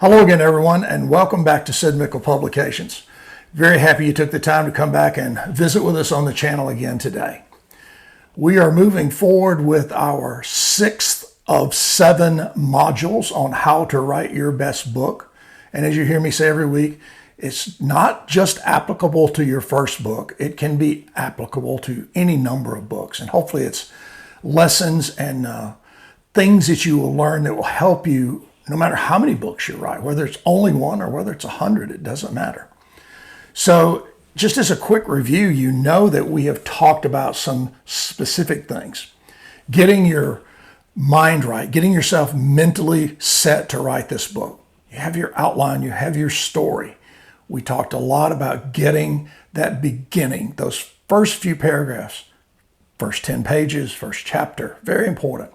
Hello again, everyone, and welcome back to Sid Mickle Publications. Very happy you took the time to come back and visit with us on the channel again today. We are moving forward with our 6th of 7 modules on how to write your best book. And as you hear me say every week, it's not just applicable to your first book. It can be applicable to any number of books. And hopefully it's lessons and things that you will learn that will help you no matter how many books you write, whether it's only one or whether it's 100, it doesn't matter. So just as a quick review, you know that we have talked about some specific things. Getting your mind right, getting yourself mentally set to write this book. You have your outline, you have your story. We talked a lot about getting that beginning, those first few paragraphs, first 10 pages, first chapter, very important.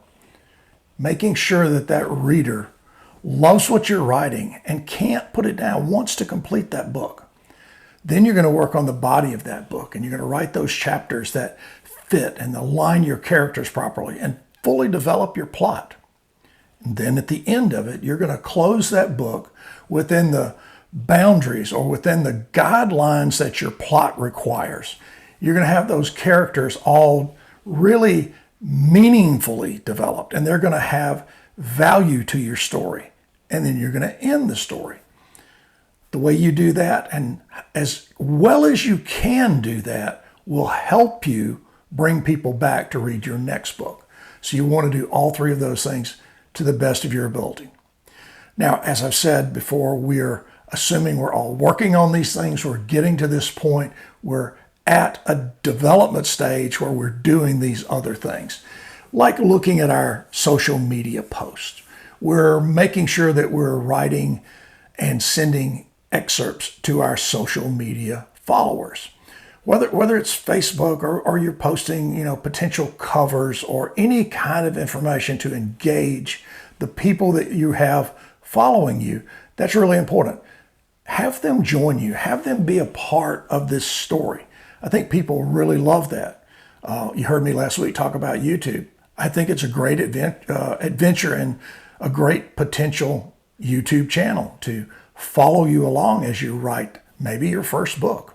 Making sure that that reader loves what you're writing and can't put it down, wants to complete that book. Then you're going to work on the body of that book and you're going to write those chapters that fit and align your characters properly and fully develop your plot. And then at the end of it, you're going to close that book within the boundaries or within the guidelines that your plot requires. You're going to have those characters all really meaningfully developed and they're going to have value to your story. And then you're going to end the story. The way you do that, and as well as you can do that, will help you bring people back to read your next book. So you want to do all three of those things to the best of your ability. Now, as I've said before, we're assuming we're all working on these things. We're getting to this point. We're at a development stage where we're doing these other things, like looking at our social media posts. We're making sure that we're writing and sending excerpts to our social media followers. Whether it's Facebook or you're posting, potential covers or any kind of information to engage the people that you have following you, that's really important. Have them join you. Have them be a part of this story. I think people really love that. You heard me last week talk about YouTube. I think it's a great adventure and a great potential YouTube channel to follow you along as you write maybe your first book.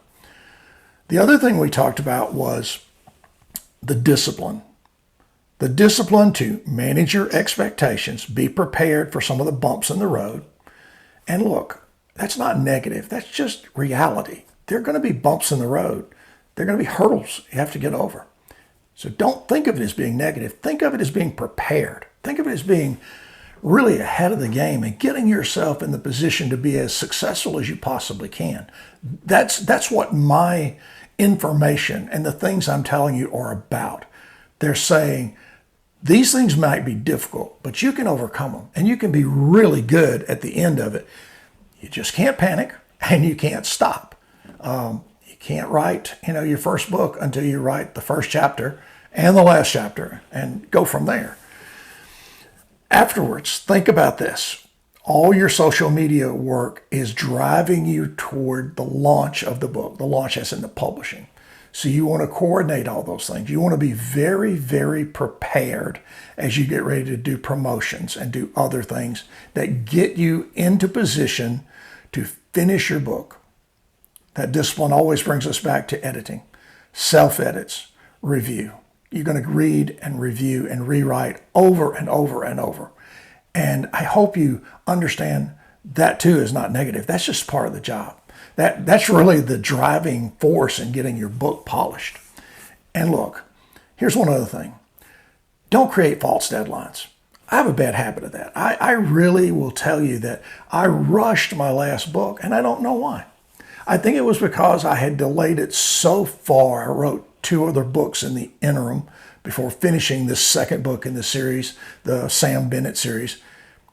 The other thing we talked about was the discipline. The discipline to manage your expectations, be prepared for some of the bumps in the road. And look, that's not negative. That's just reality. There are going to be bumps in the road. There are going to be hurdles you have to get over. So don't think of it as being negative. Think of it as being prepared. Think of it as being really ahead of the game and getting yourself in the position to be as successful as you possibly can. That's what my information and the things I'm telling you are about. They're saying these things might be difficult, but you can overcome them and you can be really good at the end of it. You just can't panic and you can't stop. You can't write, your first book until you write the first chapter and the last chapter and go from there. Afterwards, think about this. All your social media work is driving you toward the launch of the book, the launch as in the publishing. So you want to coordinate all those things. You want to be very, very prepared as you get ready to do promotions and do other things that get you into position to finish your book. That discipline always brings us back to editing, self-edits, review. You're going to read and review and rewrite over and over and over. And I hope you understand that too is not negative. That's just part of the job. That's really the driving force in getting your book polished. And look, here's one other thing. Don't create false deadlines. I have a bad habit of that. I really will tell you that I rushed my last book and I don't know why. I think it was because I had delayed it so far. I wrote 2 other books in the interim before finishing this second book in the series, the Sam Bennett series.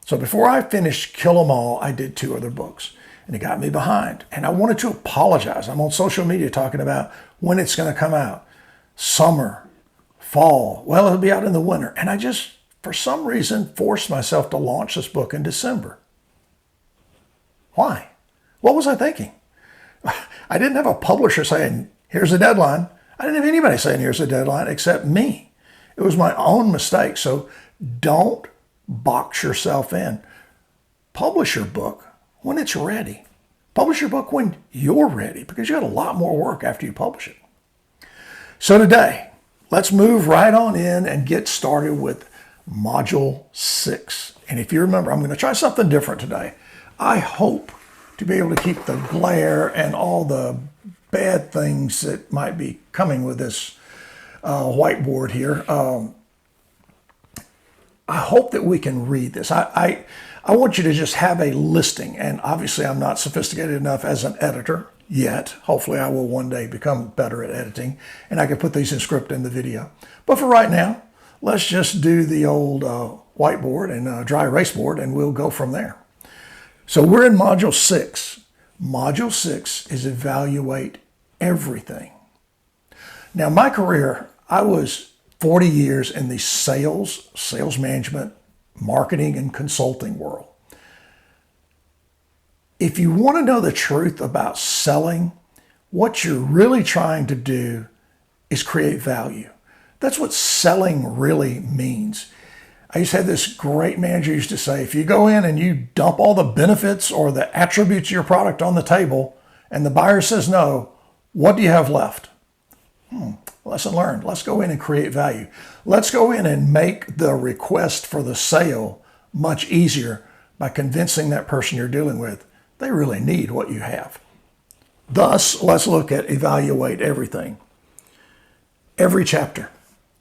So before I finished Kill 'Em All, I did 2 other books and it got me behind. And I wanted to apologize. I'm on social media talking about when it's going to come out. Summer, fall, well, it'll be out in the winter. And I just, for some reason, forced myself to launch this book in December. Why? What was I thinking? I didn't have a publisher saying, here's a deadline. I didn't have anybody saying here's a deadline except me. It was my own mistake. So don't box yourself in. publish your book when it's ready. Publish your book when you're ready, because you got a lot more work after you publish it. So today, let's move right on in and get started with Module 6. And if you remember, I'm going to try something different today. I hope to be able to keep the glare and all the bad things that might be coming with this whiteboard here. I hope that we can read this. I want you to just have a listing, and obviously I'm not sophisticated enough as an editor yet. Hopefully I will one day become better at editing, and I can put these in script in the video. But for right now, let's just do the old whiteboard and dry erase board, and we'll go from there. So we're in Module 6. Module 6 is evaluate everything. Now, my career, I was 40 years in the sales management, marketing, and consulting world. If you want to know the truth about selling, what you're really trying to do is create value. That's what selling really means. I used to have this great manager used to say, if you go in and you dump all the benefits or the attributes of your product on the table and the buyer says no, what do you have left? Lesson learned. Let's go in and create value. Let's go in and make the request for the sale much easier by convincing that person you're dealing with they really need what you have. Thus, let's look at evaluate everything. Every chapter,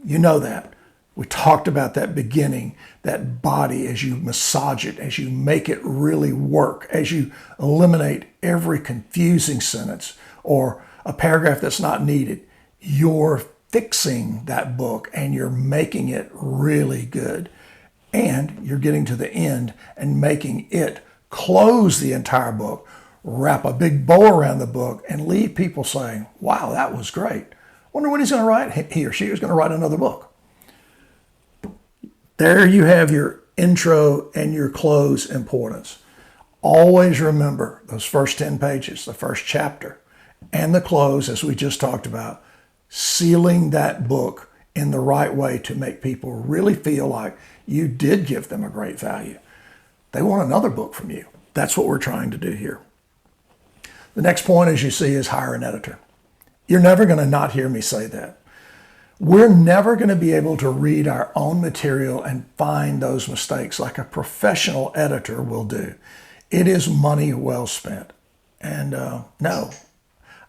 you know that. We talked about that beginning, that body, as you massage it, as you make it really work, as you eliminate every confusing sentence or a paragraph that's not needed. You're fixing that book and you're making it really good. And you're getting to the end and making it close the entire book, wrap a big bow around the book, and leave people saying, wow, that was great. Wonder when he's going to write, he or she is going to write another book. There you have your intro and your close importance. Always remember those first 10 pages, the first chapter, and the close, as we just talked about, sealing that book in the right way to make people really feel like you did give them a great value. They want another book from you. That's what we're trying to do here. The next point, as you see, is hire an editor. You're never going to not hear me say that. We're never going to be able to read our own material and find those mistakes like a professional editor will do. It is money well spent. And no,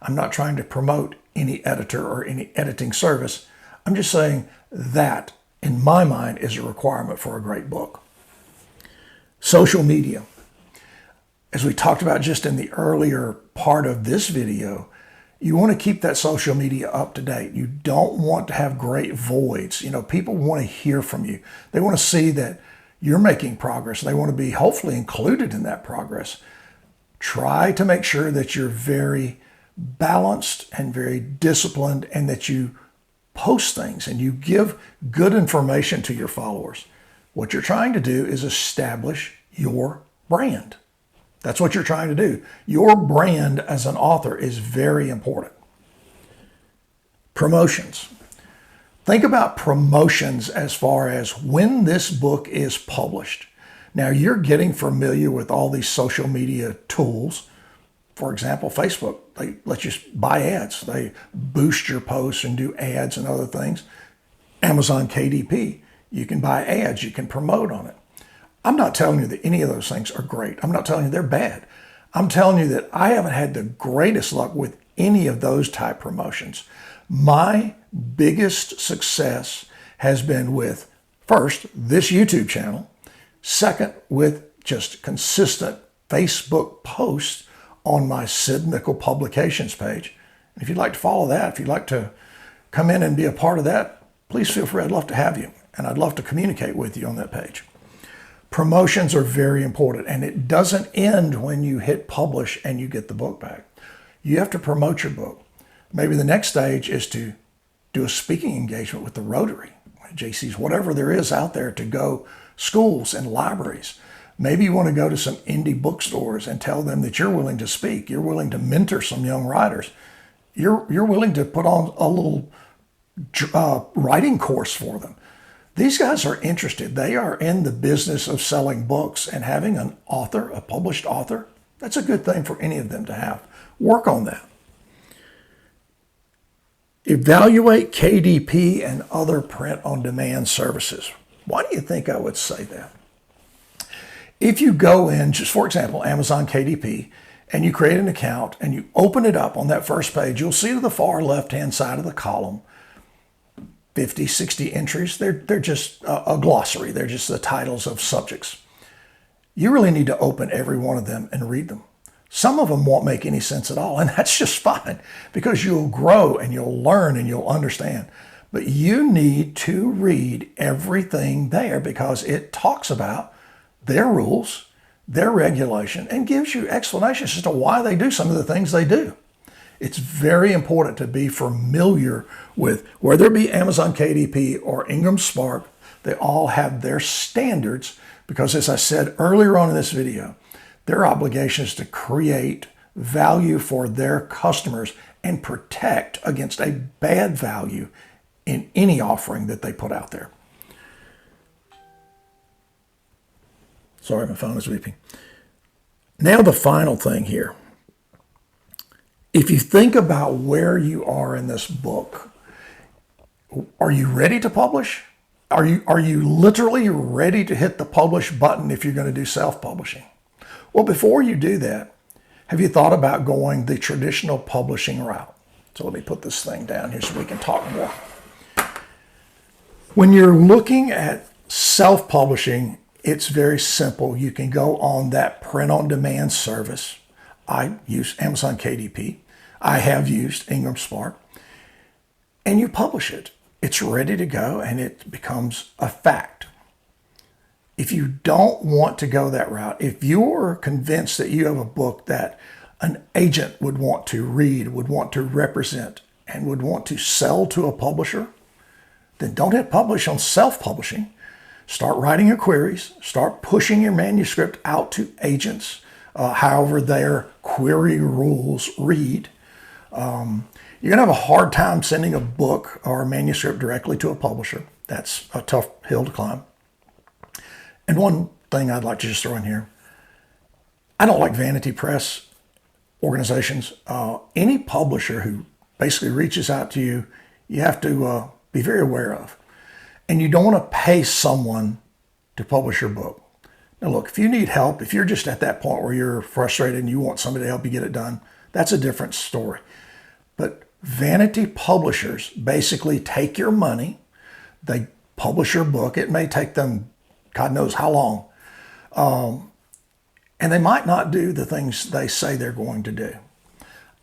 I'm not trying to promote any editor or any editing service. I'm just saying that, in my mind, is a requirement for a great book. Social media. As we talked about just in the earlier part of this video, you want to keep that social media up to date. You don't want to have great voids. You know, people want to hear from you. They want to see that you're making progress. They want to be hopefully included in that progress. Try to make sure that you're very balanced and very disciplined and that you post things and you give good information to your followers. What you're trying to do is establish your brand. That's what you're trying to do. Your brand as an author is very important. Promotions. Think about promotions as far as when this book is published. Now, you're getting familiar with all these social media tools. For example, Facebook, they let you buy ads. They boost your posts and do ads and other things. Amazon KDP, you can buy ads, you can promote on it. I'm not telling you that any of those things are great. I'm not telling you they're bad. I'm telling you that I haven't had the greatest luck with any of those type promotions. My biggest success has been with, first, this YouTube channel. Second, with just consistent Facebook posts on my Sid Mickle Publications page. And if you'd like to follow that, if you'd like to come in and be a part of that, please feel free. I'd love to have you. And I'd love to communicate with you on that page. Promotions are very important, and it doesn't end when you hit publish and you get the book back. You have to promote your book. Maybe the next stage is to do a speaking engagement with the Rotary, JC's, whatever there is out there to go, schools and libraries. Maybe you want to go to some indie bookstores and tell them that you're willing to speak. You're willing to mentor some young writers. You're willing to put on a little writing course for them. These guys are interested. They are in the business of selling books, and having an author, a published author, that's a good thing for any of them to have. Work on that. Evaluate KDP and other print-on-demand services. Why do you think I would say that? If you go in, just for example, Amazon KDP, and you create an account and you open it up on that first page, you'll see to the far left-hand side of the column 50, 60 entries. They're just a glossary. They're just the titles of subjects. You really need to open every one of them and read them. Some of them won't make any sense at all, and that's just fine because you'll grow and you'll learn and you'll understand. But you need to read everything there because it talks about their rules, their regulation, and gives you explanations as to why they do some of the things they do. It's very important to be familiar with, whether it be Amazon KDP or Ingram Spark, they all have their standards because, as I said earlier on in this video, their obligation is to create value for their customers and protect against a bad value in any offering that they put out there. Sorry, my phone is beeping. Now the final thing here. If you think about where you are in this book, are you ready to publish? Are you literally ready to hit the publish button if you're going to do self-publishing? Well, before you do that, have you thought about going the traditional publishing route? So let me put this thing down here so we can talk more. When you're looking at self-publishing, it's very simple. You can go on that print-on-demand service. I use Amazon KDP. I have used Ingram Spark. And you publish it. It's ready to go and it becomes a fact. If you don't want to go that route, if you're convinced that you have a book that an agent would want to read, would want to represent, and would want to sell to a publisher, then don't hit publish on self-publishing. Start writing your queries. Start pushing your manuscript out to agents, however their query rules read. You're going to have a hard time sending a book or a manuscript directly to a publisher. That's a tough hill to climb. And one thing I'd like to just throw in here, I don't like vanity press organizations. Any publisher who basically reaches out to you, you have to be very aware of. And you don't want to pay someone to publish your book. Now look, if you need help, if you're just at that point where you're frustrated and you want somebody to help you get it done, that's a different story. But vanity publishers basically take your money, they publish your book. It may take them God knows how long. And they might not do the things they say they're going to do.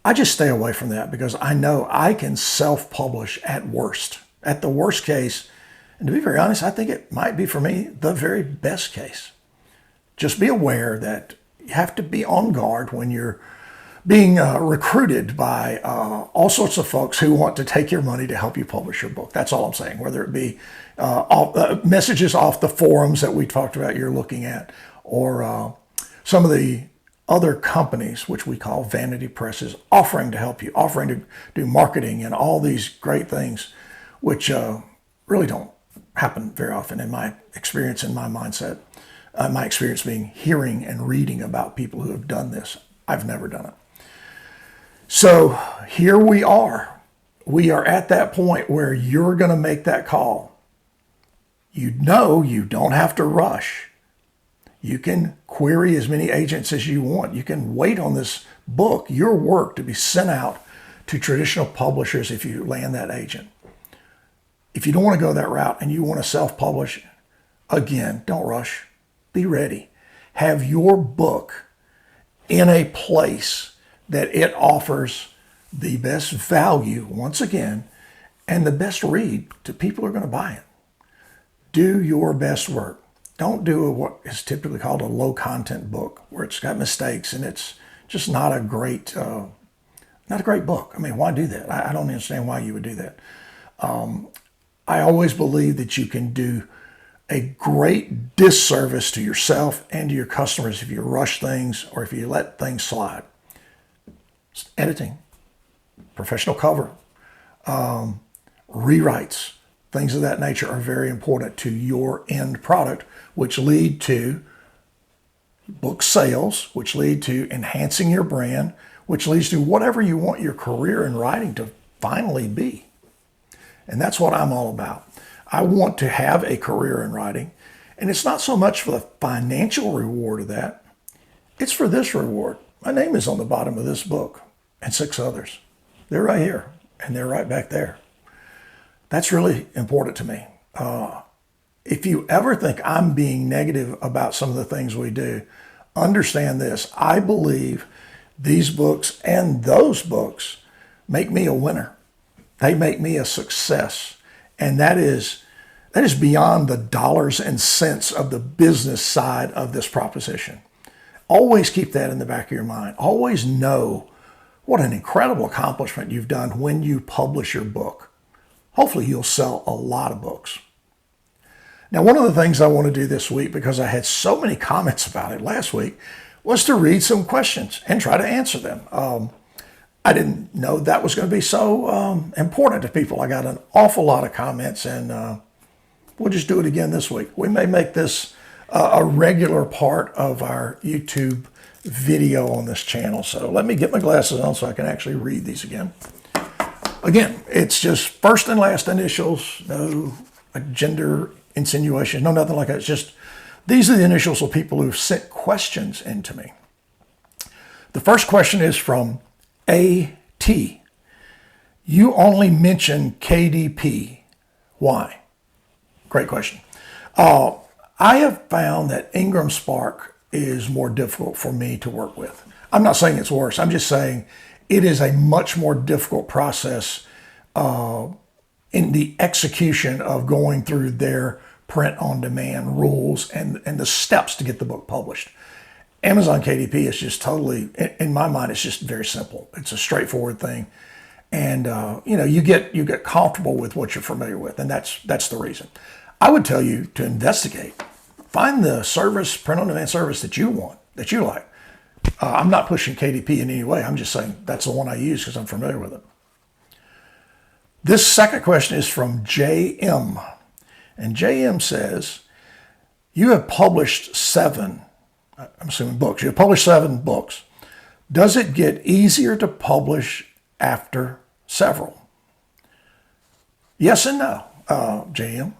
I just stay away from that because I know I can self-publish at worst. At the worst case, and to be very honest, I think it might be for me the very best case. Just be aware that you have to be on guard when you're being recruited by all sorts of folks who want to take your money to help you publish your book. That's all I'm saying, whether it be messages off the forums that we talked about you're looking at, or some of the other companies, which we call vanity presses, offering to help you, offering to do marketing and all these great things, which really don't happen very often in my experience, in my mindset. My experience being hearing and reading about people who have done this. I've never done it. So here we are. We are at that point where you're going to make that call. You know you don't have to rush. You can query as many agents as you want. You can wait on this book, your work, to be sent out to traditional publishers if you land that agent. If you don't want to go that route and you want to self-publish, again, don't rush. Be ready. Have your book in a place that it offers the best value, once again, and the best read to people who are going to buy it. Do your best work. Don't do what is typically called a low content book where it's got mistakes and it's just not a great book. I mean, why do that? I don't understand why you would do that. I always believe that you can do a great disservice to yourself and to your customers if you rush things or if you let things slide. Editing, professional cover, rewrites, things of that nature are very important to your end product, which lead to book sales, which lead to enhancing your brand, which leads to whatever you want your career in writing to finally be. And that's what I'm all about. I want to have a career in writing, and it's not so much for the financial reward of that. It's for this reward. My name is on the bottom of this book and 6 others. They're right here, and they're right back there. That's really important to me. If you ever think I'm being negative about some of the things we do, understand this. I believe these books and those books make me a winner. They make me a success. And that is beyond the dollars and cents of the business side of this proposition. Always keep that in the back of your mind. Always know what an incredible accomplishment you've done when you publish your book. Hopefully you'll sell a lot of books. Now, one of the things I want to do this week, because I had so many comments about it last week, was to read some questions and try to answer them. I didn't know that was going to be so important to people. I got an awful lot of comments, and we'll just do it again this week. We may make this a regular part of our YouTube video on this channel. So let me get my glasses on so I can actually read these again. Again, it's just first and last initials, no gender insinuation, no nothing like that. It's just, these are the initials of people who've sent questions into me. The first question is from A.T. You only mention KDP. Why? Great question. I have found that Ingram Spark is more difficult for me to work with. I'm not saying it's worse. I'm just saying it is a much more difficult process in the execution of going through their print-on-demand rules and the steps to get the book published. Amazon KDP is just totally, in my mind, it's just very simple. It's a straightforward thing. And, you get comfortable with what you're familiar with, and that's the reason. I would tell you to investigate. Find the service, print-on-demand service that you want, that you like. I'm not pushing KDP in any way. I'm just saying that's the one I use because I'm familiar with it. This second question is from JM. And JM says, you have published 7, I'm assuming books. You have published 7 books. Does it get easier to publish after several? Yes and no, JM.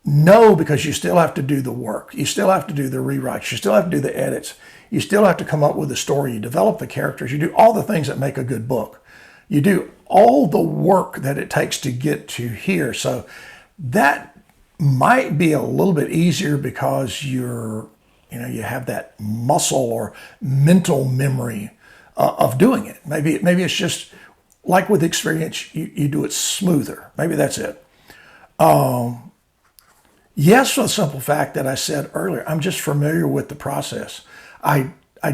No, because you still have to do the work. You still have to do the rewrites. You still have to do the edits. You still have to come up with a story. You develop the characters. You do all the things that make a good book. You do all the work that it takes to get to here. So that might be a little bit easier because you have that muscle or mental memory of doing it. Maybe it's just like with experience, you do it smoother. Maybe that's it. Yes, for the simple fact that I said earlier, I'm just familiar with the process. I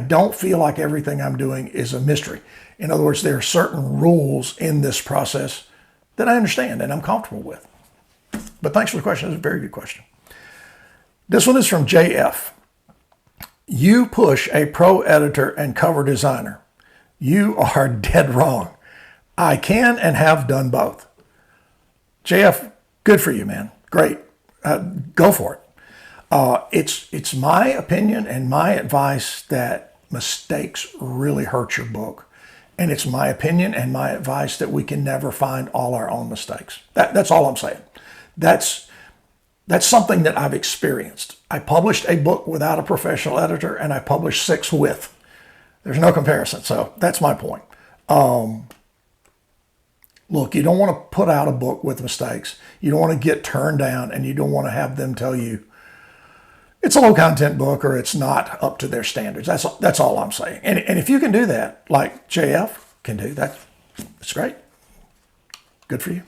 don't feel like everything I'm doing is a mystery. In other words, there are certain rules in this process that I understand and I'm comfortable with. But thanks for the question. It's a very good question. This one is from JF. You push a pro editor and cover designer. You are dead wrong. I can and have done both. JF, good for you, man. Great. Go for it. It's my opinion and my advice that mistakes really hurt your book. And it's my opinion and my advice that we can never find all our own mistakes. That's all I'm saying. That's something that I've experienced. I published a book without a professional editor and I published 6 with. There's no comparison. So that's my point. Look, you don't want to put out a book with mistakes. You don't want to get turned down and you don't want to have them tell you it's a low content book or it's not up to their standards. That's all I'm saying. And if you can do that, like JF can do, that's great. Good for you.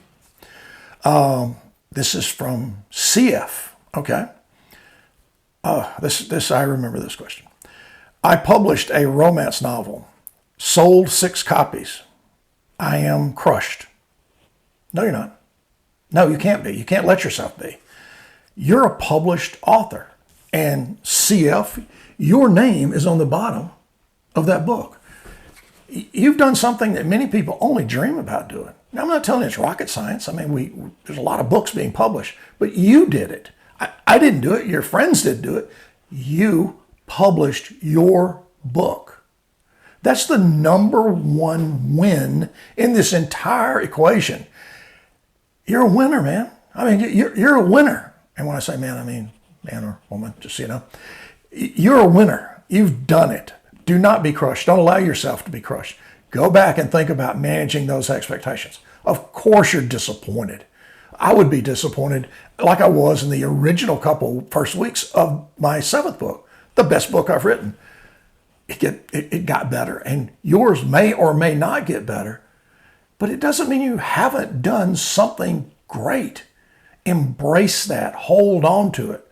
This is from CF. Okay. This I remember this question. I published a romance novel, sold 6 copies. I am crushed. No, you're not. No, you can't be. You can't let yourself be. You're a published author. And CF, your name is on the bottom of that book. you've done something that many people only dream about doing. Now, I'm not telling you it's rocket science. I mean, there's a lot of books being published, but you did it. I didn't do it. Your friends didn't do it. You published your book. That's the number one win in this entire equation. You're a winner, man. I mean, you're a winner. And when I say man, I mean man or woman, just so you know. You're a winner. You've done it. Do not be crushed. Don't allow yourself to be crushed. Go back and think about managing those expectations. Of course you're disappointed. I would be disappointed like I was in the original couple first weeks of my 7th book, the best book I've written. It got better, and yours may or may not get better, but it doesn't mean you haven't done something great. Embrace that. Hold on to it.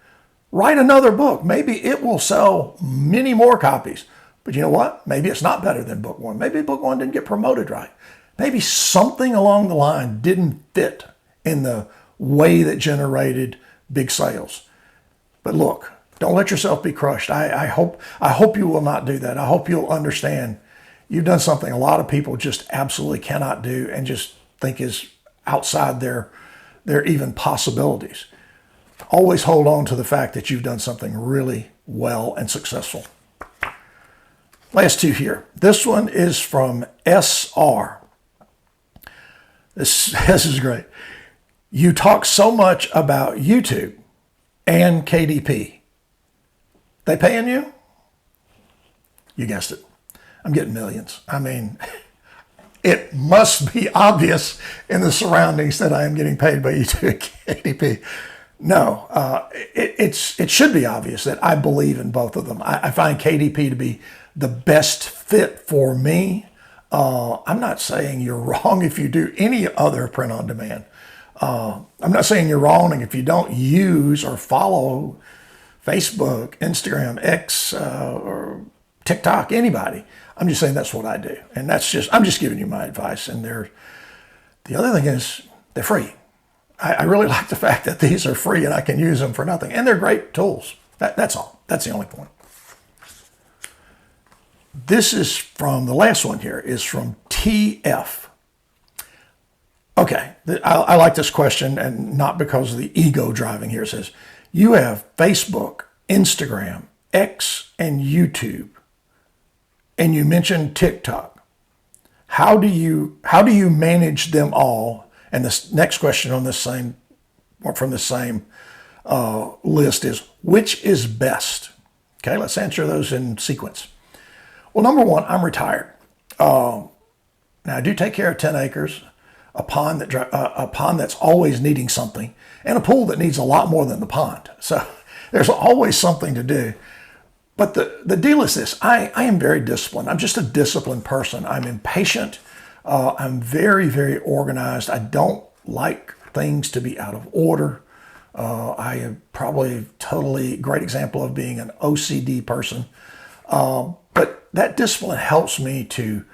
Write another book. Maybe it will sell many more copies. But you know what? Maybe it's not better than book 1. Maybe book 1 didn't get promoted right. Maybe something along the line didn't fit in the way that generated big sales. But look, don't let yourself be crushed. I hope you will not do that. I hope you'll understand you've done something a lot of people just absolutely cannot do and just think is outside their even possibilities. Always hold on to the fact that you've done something really well and successful. Last 2 here. This one is from SR. This is great. You talk so much about YouTube and KDP. They paying you? You guessed it. I'm getting millions. I mean, it must be obvious in the surroundings that I am getting paid by YouTube and KDP. No, it should be obvious that I believe in both of them. I find KDP to be the best fit for me. I'm not saying you're wrong if you do any other print on demand. I'm not saying you're wrong if you don't use or follow Facebook, Instagram, X, or TikTok, anybody. I'm just saying that's what I do. And I'm just giving you my advice. And the other thing is they're free. I really like the fact that these are free and I can use them for nothing. And they're great tools. That's all. That's the only point. This is from, the last one here is from TF. Okay, I like this question, and not because of the ego driving here. It says, you have Facebook, Instagram, X, and YouTube, and you mentioned TikTok. How do you manage them all? And this next question on this same, or from the same list is, which is best? Okay, let's answer those in sequence. Well, number one, I'm retired. Now I do take care of 10 acres, a pond that's always needing something, and a pool that needs a lot more than the pond. So there's always something to do. But the deal is this: I am very disciplined. I'm just a disciplined person. I'm impatient. I'm very, very organized. I don't like things to be out of order. I am probably a totally great example of being an OCD person. But that discipline helps me to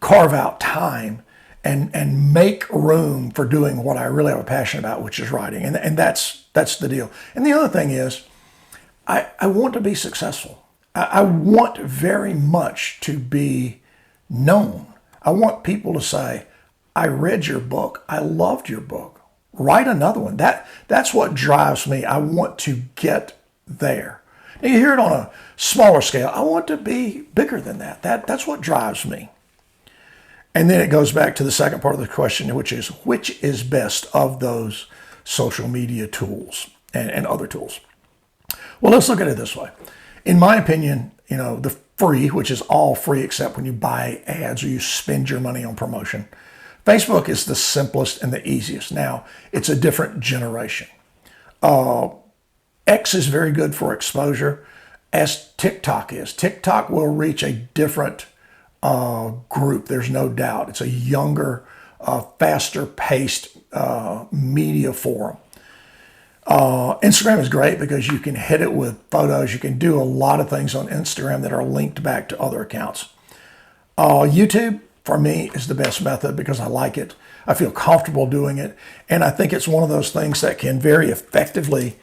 carve out time and make room for doing what I really have a passion about, which is writing. And that's the deal. And the other thing is, I want to be successful. I want very much to be known. I want people to say, I read your book. I loved your book. Write another one. That's what drives me. I want to get there. Now, you hear it on a smaller scale. I want to be bigger than that. That's what drives me. And then it goes back to the second part of the question, which is best of those social media tools and other tools? Well, let's look at it this way. In my opinion, the free, which is all free except when you buy ads or you spend your money on promotion. Facebook is the simplest and the easiest. Now, it's a different generation. X is very good for exposure, as TikTok is. TikTok will reach a different group, there's no doubt. It's a younger, faster paced media forum. Instagram is great because you can hit it with photos. You can do a lot of things on Instagram that are linked back to other accounts. YouTube, for me, is the best method because I like it. I feel comfortable doing it. And I think it's one of those things that can very effectively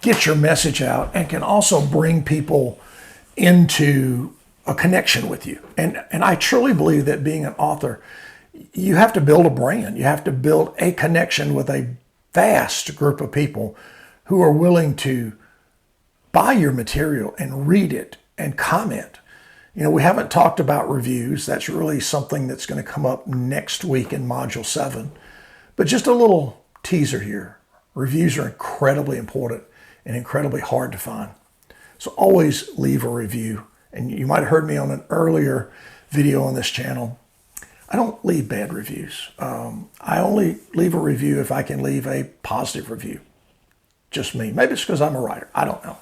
get your message out and can also bring people into a connection with you. And I truly believe that being an author, you have to build a brand. You have to build a connection with a vast group of people who are willing to buy your material and read it and comment. You know, we haven't talked about reviews. That's really something that's going to come up next week in Module 7. But just a little teaser here. Reviews are incredibly important and incredibly hard to find. So always leave a review. And you might have heard me on an earlier video on this channel. I don't leave bad reviews. I only leave a review if I can leave a positive review. Just me. Maybe it's because I'm a writer. I don't know.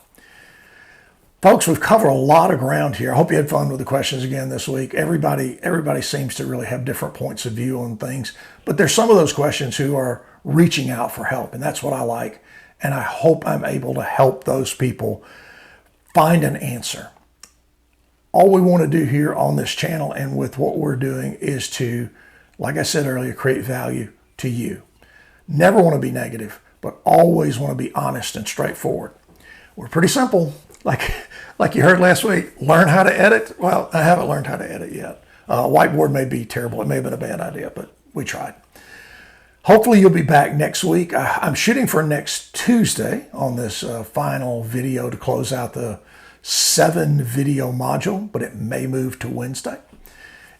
Folks, we've covered a lot of ground here. I hope you had fun with the questions again this week. Everybody seems to really have different points of view on things. But there's some of those questions who are reaching out for help. And that's what I like. And I hope I'm able to help those people find an answer. All we want to do here on this channel and with what we're doing is to, like I said earlier, create value to you. Never want to be negative, but always want to be honest and straightforward. We're pretty simple. Like you heard last week, learn how to edit. Well, I haven't learned how to edit yet. Whiteboard may be terrible. It may have been a bad idea, but we tried. Hopefully you'll be back next week. I'm shooting for next Tuesday on this final video to close out the 7 video module, but it may move to Wednesday.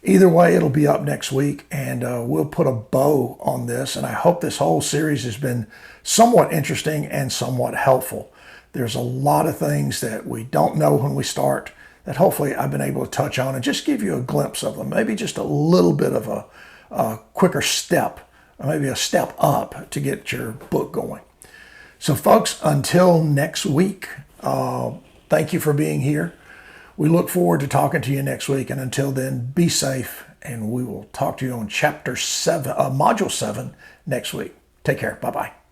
Either way, it'll be up next week, and we'll put a bow on this. And I hope this whole series has been somewhat interesting and somewhat helpful. There's a lot of things that we don't know when we start that hopefully I've been able to touch on and just give you a glimpse of them. Maybe just a little bit of a quicker step, or maybe a step up to get your book going. So folks, until next week, thank you for being here. We look forward to talking to you next week. And until then, be safe. And we will talk to you on Module 7 next week. Take care. Bye-bye.